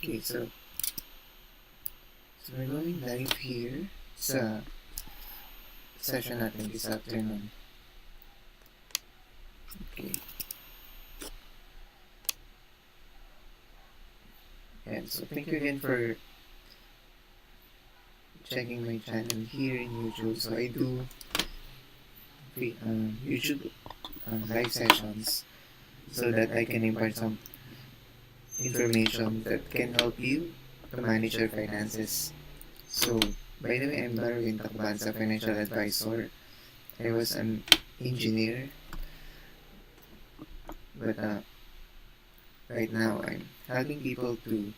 Okay, so we're going live here sa session natin this afternoon. Okay. And so thank you again for checking my channel here in YouTube. So I do YouTube live sessions so that I can impart some information that can help you to manage your finances. So, by the way, I'm Darwin, Tacubanza, financial advisor. I was an engineer, but right now I'm helping people to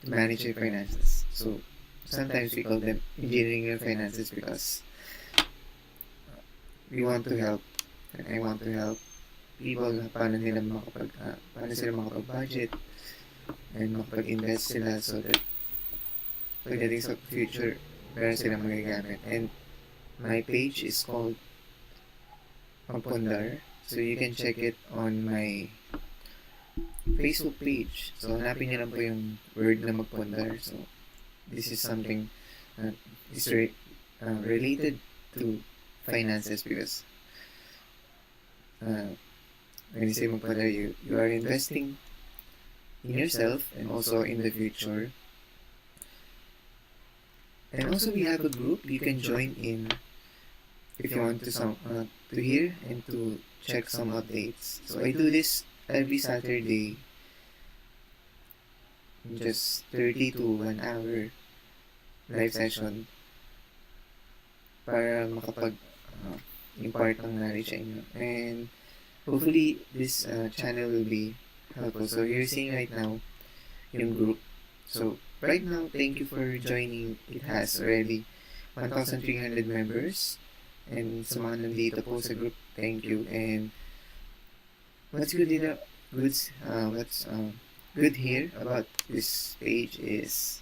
manage their finances. So, sometimes we call them engineering your finances because we want to help, and I want to help people na paano sila makapag-budget and makapag-invest sila so that pagdating sa future, meron silang magagamit. And my page is called Magpundar. So you can check it on my Facebook page. So hanapin niyo lang po yung word na Magpundar. So this is something is related to finances because when you say Magpundar, you are investing in yourself and also in the future. And also we have a group you can join in if you want to hear and to check some updates. So I do this every Saturday, just 30 to 1 hour live session para makapag impart ng knowledge sa inyo. And hopefully this channel will be helpful. So you're seeing right now yung group. So right now, thank you for joining. It has already 1,300 members. And sa mga nandito po sa group, thank you. And what's good here about this page is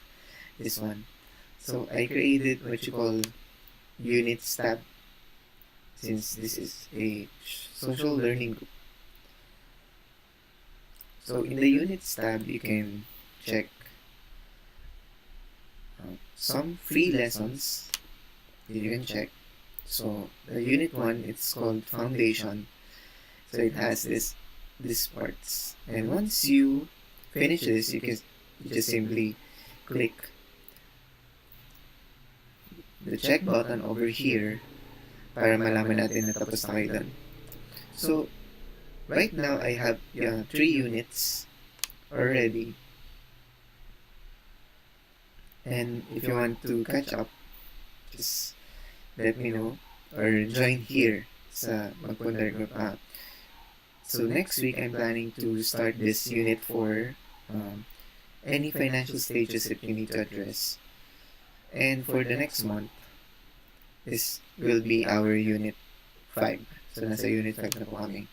this one. So I created what you call units tab, since this is a social learning group. So in the units tab, you can check some free lessons that you can check. So the unit 1, it's called foundation. So it has these parts, and once you finish this, you just simply click the check button over here para malaman natin na tapos na kayo dun. So right now I have 3 units already. And if you want to catch up, just let me know or join here sa Magpundar group. So next week, I'm planning to start this unit 4, any financial stages that you need to address. And for the next month, this will be our unit 5. So nasa unit 5 na po kami.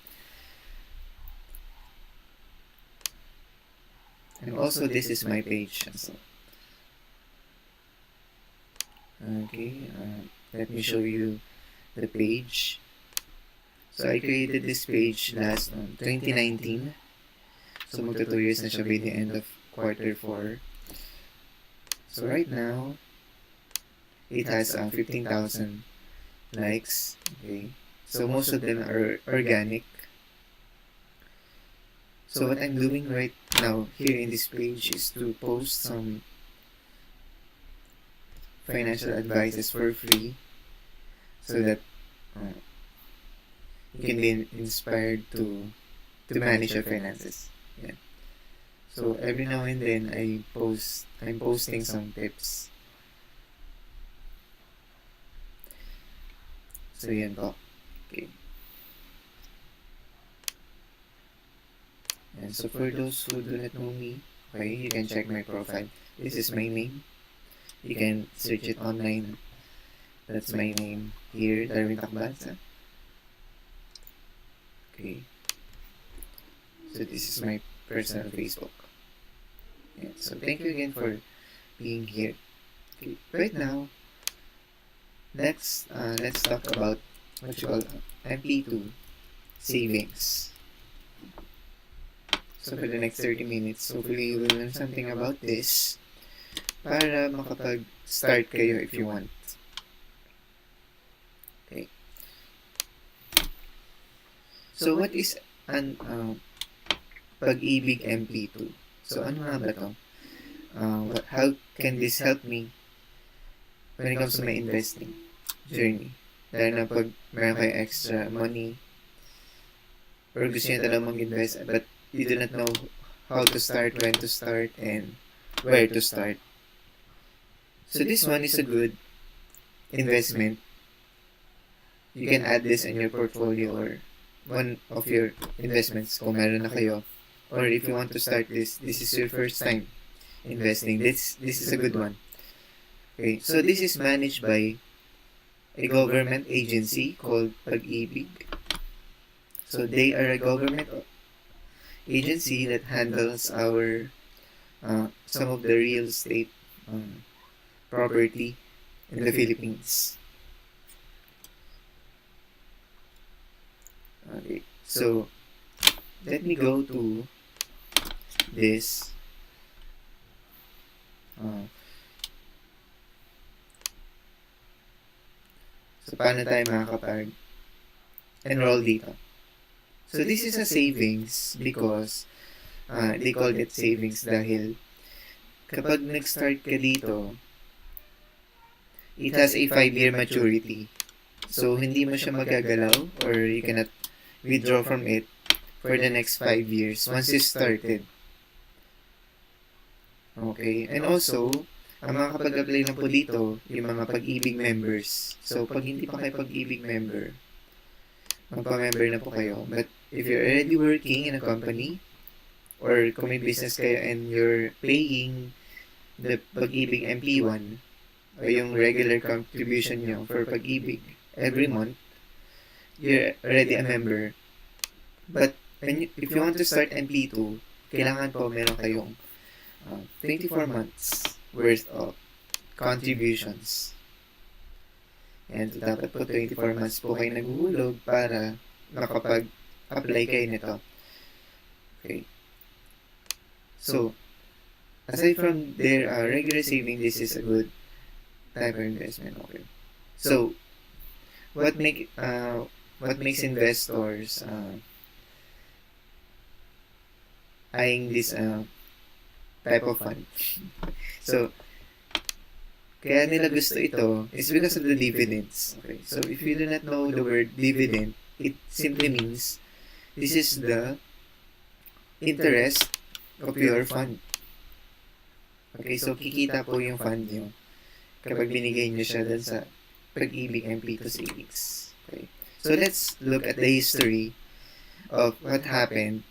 And also, this is my page. So, okay, let me show you the page. So I created this page last 2019. So magto 2 years na siya by the end of quarter 4. So right now, it has 15,000 likes. Okay, so most of them are organic. So what I'm doing right now here in this page is to post some financial advices for free so that you can be inspired to manage your finances. Yeah. So every now and then I'm posting some tips. So yan po. Okay. And so for those who do not know me, okay, you can check my profile. This is my name. You can search it online. That's my name here, Darwin Tacubanza. Okay. So this is my personal Facebook. Yeah. So thank you again for being here. Okay. Right now, let's talk about what you call MP2 Savings. So for the next 30 minutes, hopefully you will learn something about this para makapag-start kayo if you want. Okay. So what is an Pag-ibig MP2? So ano nga ba to? How can this help me when it comes to my investing journey? Dahil na pag meron kayo extra money or gusto nyo talagang mag-invest but you do not know how to start, when to start, and where to start. So this one is a good investment. You can add this in your portfolio or one of your investments kung meron na kayo. Or if you want to start this is your first time investing. This is a good one. Okay, so this is managed by a government agency called Pag-ibig. So they are a government agency that handles our some of the real estate property in the Philippines. Okay, so let me go to this. So paano tayo makakapag-enroll dito? So this is a savings because they called it savings dahil kapag nag-start ka dito, it has a 5-year maturity. So hindi mo siya magagalaw or you cannot withdraw from it for the next 5 years once you started. Okay, and also, ang mga kapag-apply lang po dito, yung mga Pag-ibig members. So pag hindi pa kayo Pag-ibig member, magpa-member na po kayo. But if you're already working in a company, or kung may business kayo and you're paying the Pag-ibig MP1, o yung regular contribution nyo for Pag-ibig every month, you're already a member. But if you want to start MP2, kailangan po meron kayong 24 months worth of contributions. And dapat po 24 months po kayo naguhulog para makapag-apply kayo nito. Okay. So, aside from their regular saving, this is a good type of investment. Okay. So, what makes investors eyeing this type of fund? So, kaya nila gusto ito is because of the dividends. Okay. So, if you do not know the word dividend, it simply means this is the interest of your fund. Okay, so kikita po yung fund nyo kapag binigay nyo siya dun sa Pag-ibig MP2 Savings. Okay. So, let's look at the history of what happened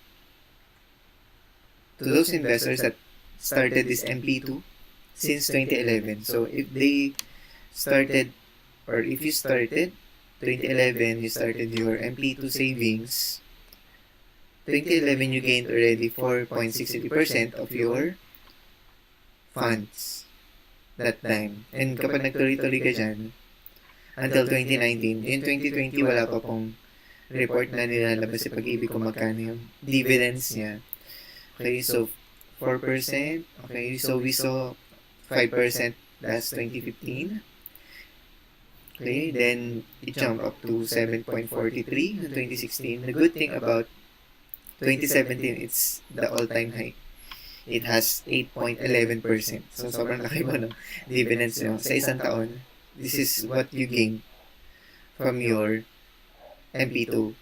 to those investors that started this MP2 since 2011. So, if you started 2011, you started your MP2 savings, 2011 you gained already 4.60% of your funds that time. And kapag nagtuloy-tuloy ka dyan, until 2019, in 2020 wala pa pong report na nilalabas si Pag-ibig kung magkano yung dividends niya. Okay, so 4%. Okay, so we saw 5% last 2015. Okay, then it jumped up to 7.43 in 2016. The good thing about 2017, it's the all-time high. It has 8.11%. So, sobrang laki mo, no? Dividends nyo. Sa isang taon, this is what you gain from your MP2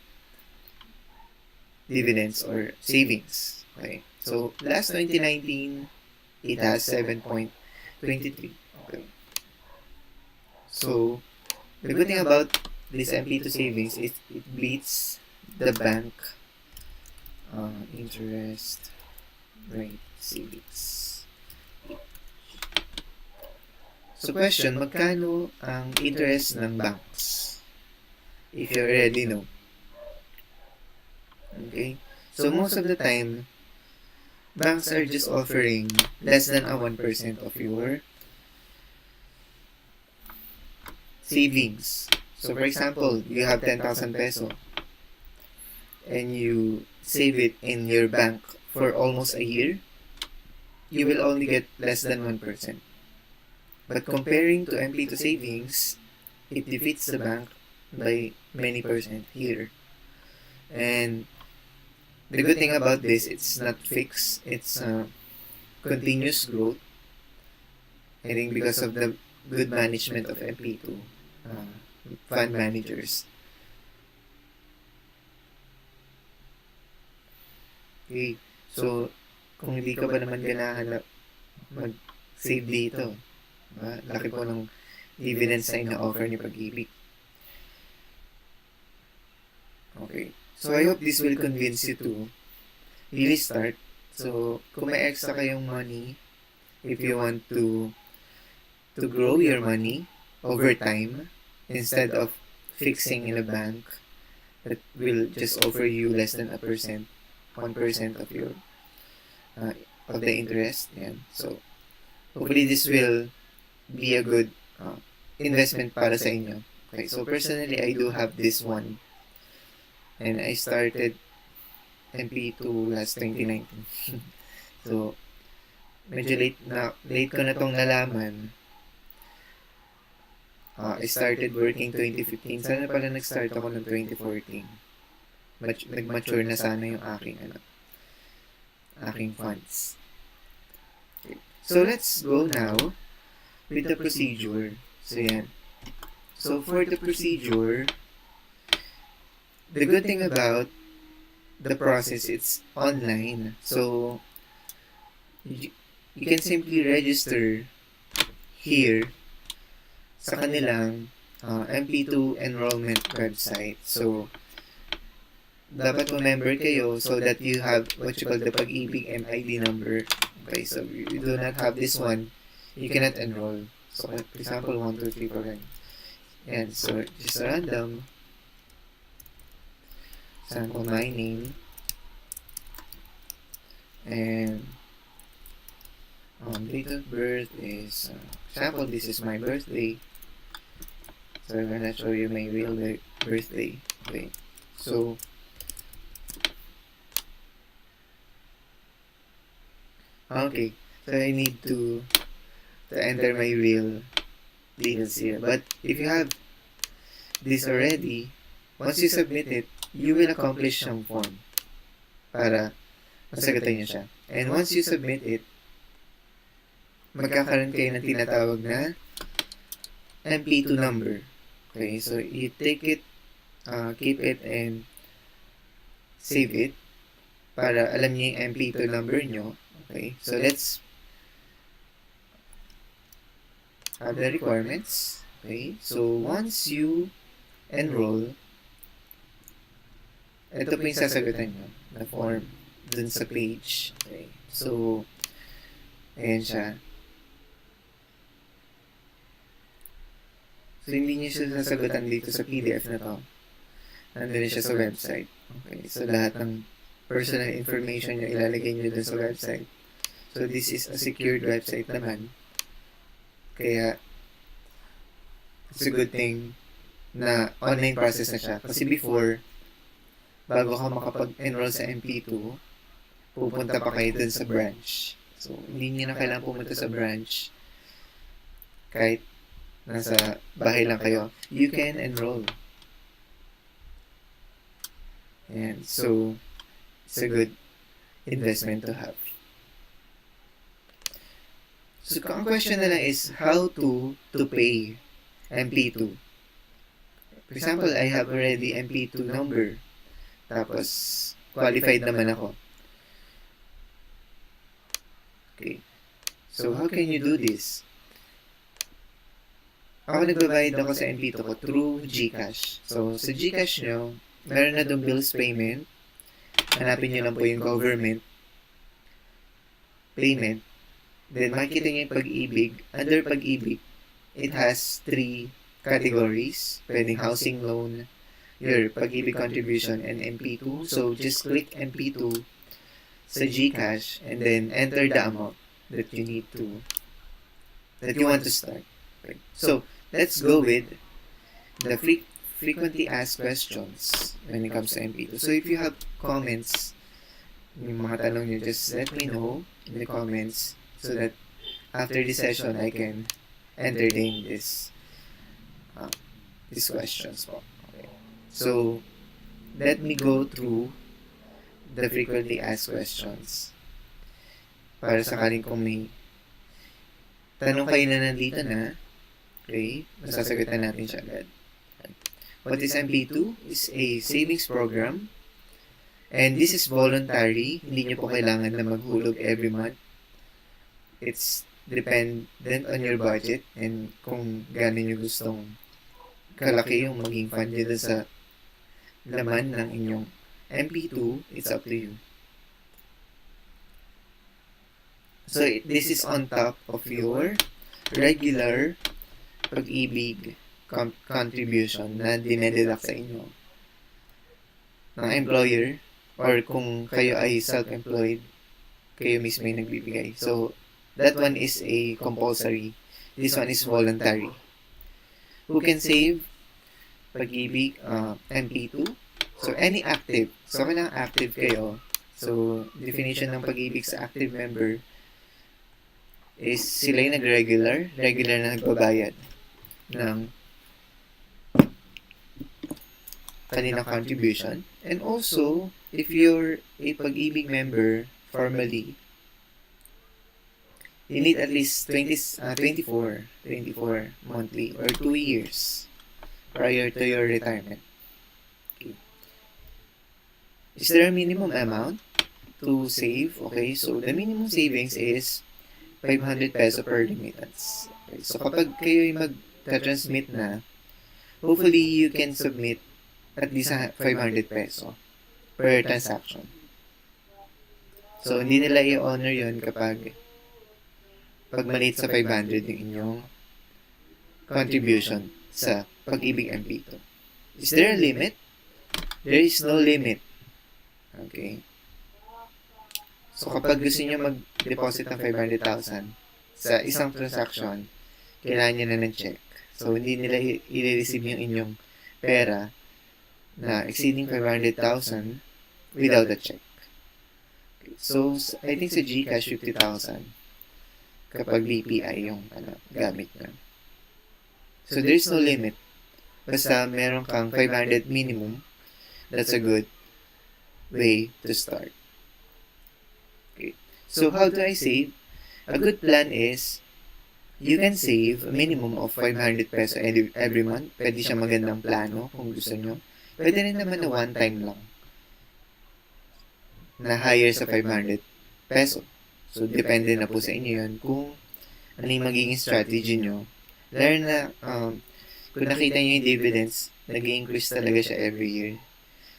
dividends or savings. Okay. So, last 2019, it has 7.23. Okay. So, the good thing about this MP2 savings is it beats the bank interest rate savings. So, question, magkano ang interest ng banks? If you already know. Okay? So, most of the time, banks are just offering less than 1% of your savings. So for example, you have 10,000 peso and you save it in your bank for almost a year, you will only get less than 1%. But comparing to MP2 savings, it defeats the bank by many percent here. And the good thing about this, it's not fixed, it's continuous growth. I think because of the good management of MP2 fund managers. Okay, so kung hindi ka ba naman ganahan na mag-save dito, laki po ng dividends na ina-offer ni Pag-ibig. Okay, so I hope this will convince you to really start. So kung may extra kayong money, if you want to grow your money over time, instead of fixing in a bank that will just offer you less than 1% of your of the interest. Yan. So hopefully this will be a good investment para sa inyo. Okay, so personally, I do have this one, and I started MP2 last 2019. So medyo late ko na tong nalaman. I started working 2015. Sana pala nag-start ako ng 2014. Nag-mature na sana yung aking funds. Okay. So let's go now with the procedure. So yan. So for the procedure, the good thing about the process, it's online. So you can simply register here sa kanilang MP2 enrollment website. So dapat member kayo so that you have what you call the Pag-ibig MID number. Okay, so if you do not have this one, you cannot enroll. So for example, 1, 2, 3, 4, and so just a random sample my name, and date of birth is example, this is my birthday, so I'm gonna show you my real birthday. Okay, so okay, so I need to enter my real details here. But if you have this already, once you submit it, you will accomplish some form para masagutan niyo siya. And once you submit it, magkakaroon kayo ng tinatawag na MP2 number. Okay, so you take it, keep it, and save it para alam niyo yung MP2 number nyo. Okay, so let's have the requirements. Okay, so once you enroll, ito po yung sasagutan nyo na form dun sa page. Okay, so ayan siya. So hindi nyo siya sasagutan dito sa PDF na to. Nandun siya sa website. Okay, so lahat ng personal information nyo ilalagay nyo dun sa website. So this is a secured website naman. Kaya it's a good thing na online process na siya. Kasi before, bago ka makapag-enroll sa MP2, pupunta pa kayo dun sa branch. So hindi nyo na kailangan pumunta sa branch. Kahit nasa bahay lang kayo, you can enroll. And so it's a good investment to have. So ang question na lang is how to pay MP2. For example, I have already MP2 number. Tapos qualified naman ako. Okay. So how can you do this? Ako nagbabayad ako sa MP2 ko through GCash. So sa GCash nyo, meron na doon bills payment. Hanapin nyo lang po yung government payment. Then makikita nyo yung Pag-ibig. Under Pag-ibig, it has 3 categories. Pwedeng housing loan, your Pag-ibig contribution, and MP2. So just click MP2 sa GCash and then enter the amount that you want to start. Okay. So let's go with the frequently asked questions when it comes to MP2. So if you have comments, yung mga tanong nyo, just let me know in the comments so that after this session, I can entertain these questions po. Okay. So, let me go through the frequently asked questions para sakaling kung may tanong kayo na nandito na, okay, masasagutan natin siya agad. What is MP2? It's a savings program and this is voluntary. Hindi nyo po kailangan na maghulog every month. It's dependent on your budget and kung gano'n nyo gustong kalaki yung maging fund nyo sa laman ng inyong MP2, it's up to you. So, this is on top of your regular pag-ibig contribution na dinededuct sa inyo ng employer or kung kayo ay self-employed, kayo mismo yung nagbibigay. So, that one is a compulsory. This one is voluntary. Who can save pag-ibig MP2? So, any active. So, kailangan active kayo. So, definition ng pag-ibig sa active member is sila yung regular na nagbabayad ng kanilang contribution. And also, if you're a pag-ibig member formally, you need at least 24 monthly or 2 years prior to your retirement. Okay. Is there a minimum amount to save? Okay, so the minimum savings is 500 peso per remittance. Okay, so kapag kayo ay mag-transmit na, hopefully you can submit at least 500 peso per transaction. So, hindi nila i-honor yun kapag maliit sa 500 yung inyong contribution sa pag-ibig MP2. Is there a limit? There is no limit. Okay. So, kapag gusto nyo mag-deposit ng 500,000 sa isang transaction, kailangan nyo na ng check. So, hindi nila i-receive yung inyong pera na exceeding 500,000 without a check. Okay. So, I think sa GCash, 50,000 kapag BPI yung gamit nyo. So, there is no limit. Basta meron kang 500 minimum, that's a good way to start. Okay. So, how do I save? A good plan is, you can save a minimum of 500 peso every month. Pwede siya magandang plano kung gusto nyo. Pwede rin naman na one time lang na higher sa 500 peso. So, depende na po sa inyo yun kung ano yung magiging strategy nyo. Lalo na, kung nakita nyo yung dividends, nag-increase talaga siya every year.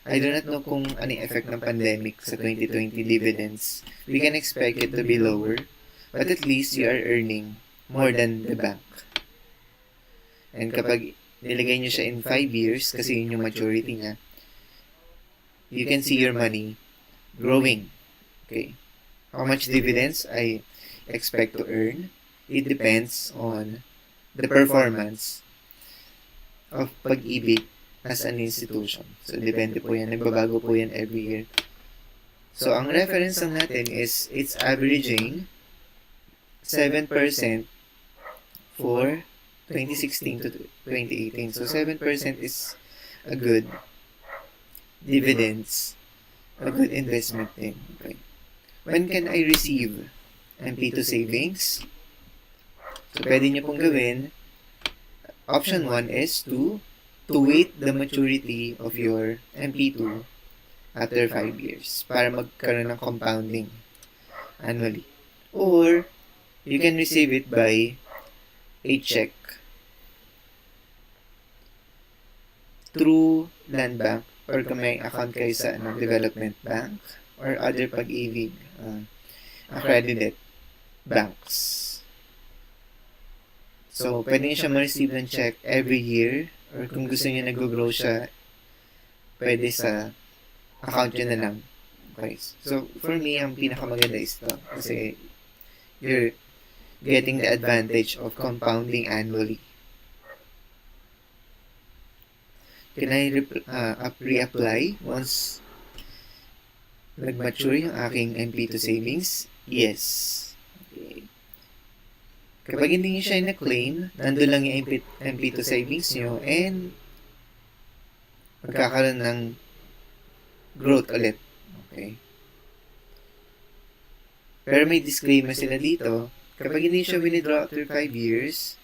I do not know kung ano yung effect ng pandemic sa 2020 dividends. We can expect it to be lower, but at least you are earning more than the bank. And kapag nilagay nyo siya in 5 years, kasi yun yung maturity niya, you can see your money growing. Okay. How much dividends I expect to earn? It depends on the performance of pag-ibig as an institution. So, depende po yan. Nagbabago po yan every year. So, ang reference lang natin is it's averaging 7% for 2016 to 2018. So, 7% is a good dividends, a good investment din. Okay. When can I receive MP2 savings? So, pwede nyo pong gawin. Option 1 is to wait the maturity of your MP2 after 5 years para magkaroon ng compounding annually. Or, you can receive it by a check through land bank or kung may account kayo sa development bank or other pag-ibig accredited banks. So, pwede nyo siya ma-receive ng check every year or kung gusto nyo nag-grow siya, pwede sa account nyo na lang. Okay. So, for me, ang pinakamaganda is ito kasi you're getting the advantage of compounding annually. Can I reapply once nag-mature yung aking MP2 savings? Yes. Okay. Kapag hindi nyo siya na-claim, nandun lang yung MP2 savings nyo and magkakaroon ng growth ulit. Okay. Pero may disclaimer sila dito. Kapag hindi siya withdraw after 5 years,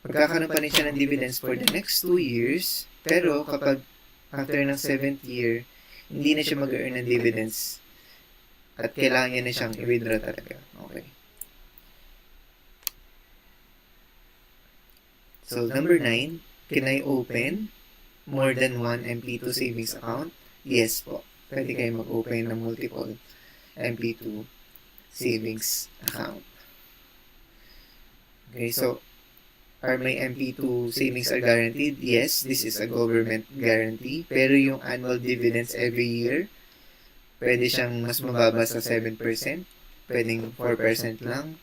magkakaroon pa rin siya ng dividends for the next 2 years. Pero kapag after ng 7th year, hindi na siya mag-earn ng dividends at kailangan niya na siyang i-withdraw talaga. Okay. So, number 9, can I open more than one MP2 savings account? Yes po. Pwede kayo mag-open ng multiple MP2 savings account. Okay, so, are my MP2 savings are guaranteed? Yes, this is a government guarantee. Pero yung annual dividends every year, pwede siyang mas mababa sa 7%, pwedeng 4% lang,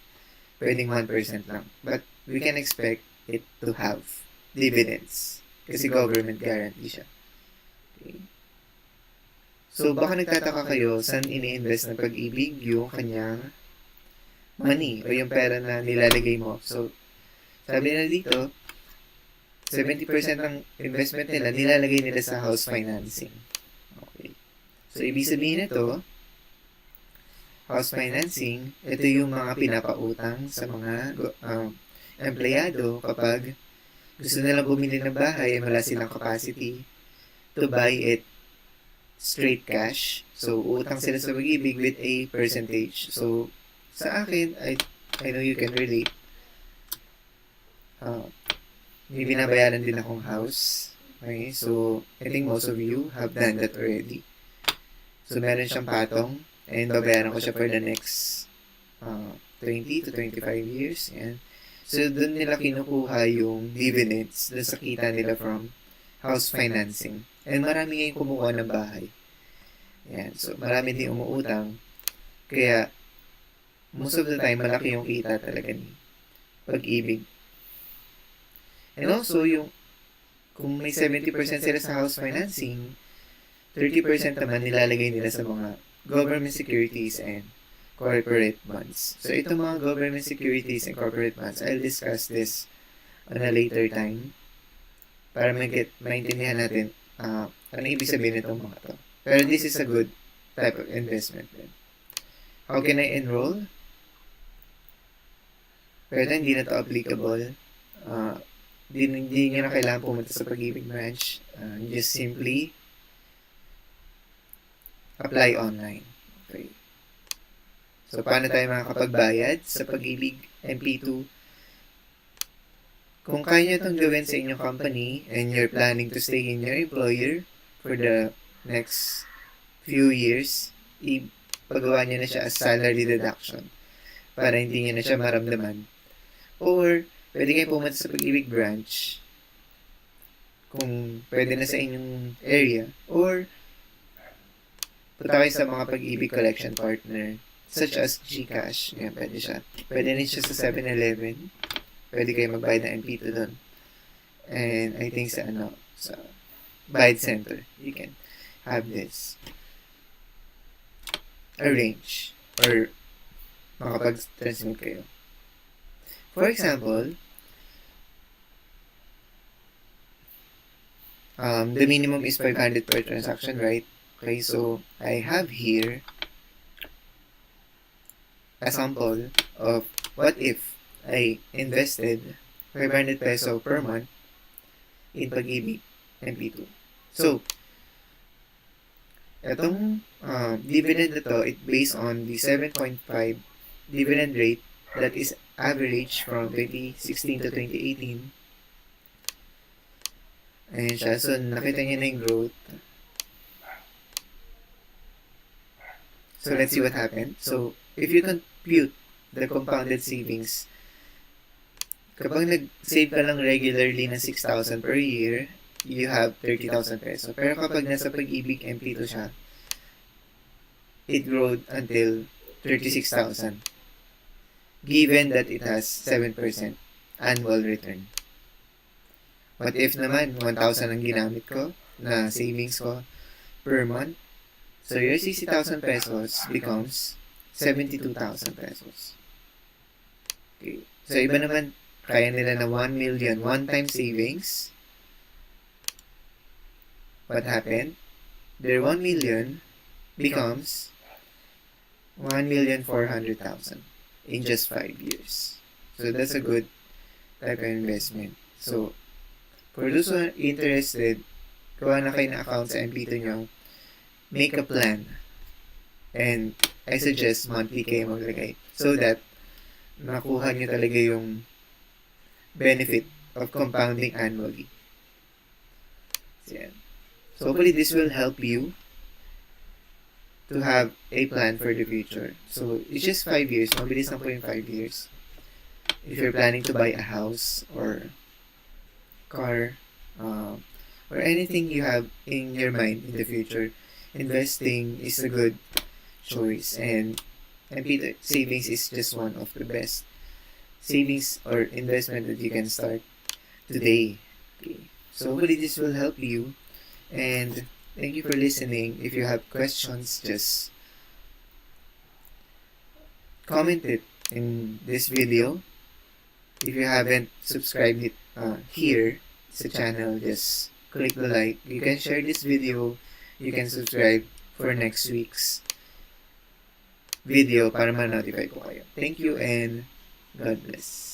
pwedeng 1% lang. But we can expect it to have dividends kasi government guarantee siya. Okay. So, baka nagtataka kayo saan ini-invest ng Pag-ibig yung kanyang money o yung pera na nilalagay mo. So, sabi na dito, 70% ng investment nila nilalagay nila sa house financing. Okay. So, ibig sabihin nito, house financing, ito yung mga pinapautang sa mga empleyado kapag gusto nilang bumili ng bahay ay wala silang capacity to buy it straight cash. So, utang sila sa Pag-ibig with a percentage. So, sa akin, I know you can relate. May binabayaran din akong house. Okay? So, I think most of you have done that already. So, meron siyang patong and babayaran ko siya for the next 20 to 25 years. Yan. So, doon nila kinukuha yung dividends doon sa kita nila from house financing. And marami ngayon kumukuha ng bahay. Yan. So, marami din umuutang. Kaya, most of the time, malaki yung kita talaga ni Pag-ibig. And also, kung may 70% sila sa house financing, 30% naman nilalagay nila sa mga government securities and corporate bonds. So, itong mga government securities and corporate bonds, I'll discuss this on a later time para maintindihan natin ano ibig sabihin nitong mga to. Pero this is a good type of investment. How can I enroll? Pero hindi na to applicable. Hindi nyo na kailangan pumunta sa Pag-ibig branch. Just simply apply online. Okay. So, paano tayo makakapagbayad sa Pag-ibig MP2? Kung kaya nyo itong gawin sa inyong company and you're planning to stay in your employer for the next few years, ipagawa nyo na siya as salary deduction para hindi nyo na siya maramdaman. Or, pwede kayo pumunta sa Pag-ibig branch kung pwede na sa inyong area. Or, punta kayo sa mga Pag-ibig collection partner such as GCash. Yan, pwede siya. Pwede rin siya sa 7-Eleven. Pwede kayo magbayad ng MP2 doon. And I think sa Bayad Center, you can have this arrange or makapag-transmit kayo. For example, the minimum is 500 per transaction, right? Okay, so I have here a sample of what if I invested 500 peso per month in Pag-ibig MP2. So, itong dividend na to, it based on the 7.5 dividend rate that is average from 2016 to 2018. Ayan siya. So, nakita niyo na yung growth. So, let's see what happened. So, if you compute the compounded savings, kapag nag-save ka lang regularly ng 6,000 per year, you have 30,000 peso. Pero kapag nasa Pag-ibig MP2 siya, it growed until 36,000. Given that it has 7% annual return. What if naman 1,000 ang ginamit ko na savings ko per month? So your 60,000 pesos becomes 72,000 pesos. Okay. So iba naman, kaya nila na 1 million one-time savings. What happened? Their 1 million becomes 1,400,000 in just 5 years. So that's a good type of investment. So for those who are interested, gawa na kayo na account sa MP2 nyo, make a plan. And I suggest monthly kayo maglagay so that nakuha nyo talaga yung benefit of compounding annually. So, yan. So hopefully this will help you to have a plan for the future. So it's just 5 years. Mabilis na po yung 5 years. If you're planning to buy a house or car, or anything you have in your mind in the future, investing is a good choice, and MP2 savings is just one of the best savings or investment that you can start today. Okay. So hopefully this will help you, and thank you for listening. If you have questions, just comment it in this video. If you haven't subscribed it here sa channel, just click the like. You can share this video. You can subscribe for next week's video para ma-notify ko kayo. Thank you and God bless.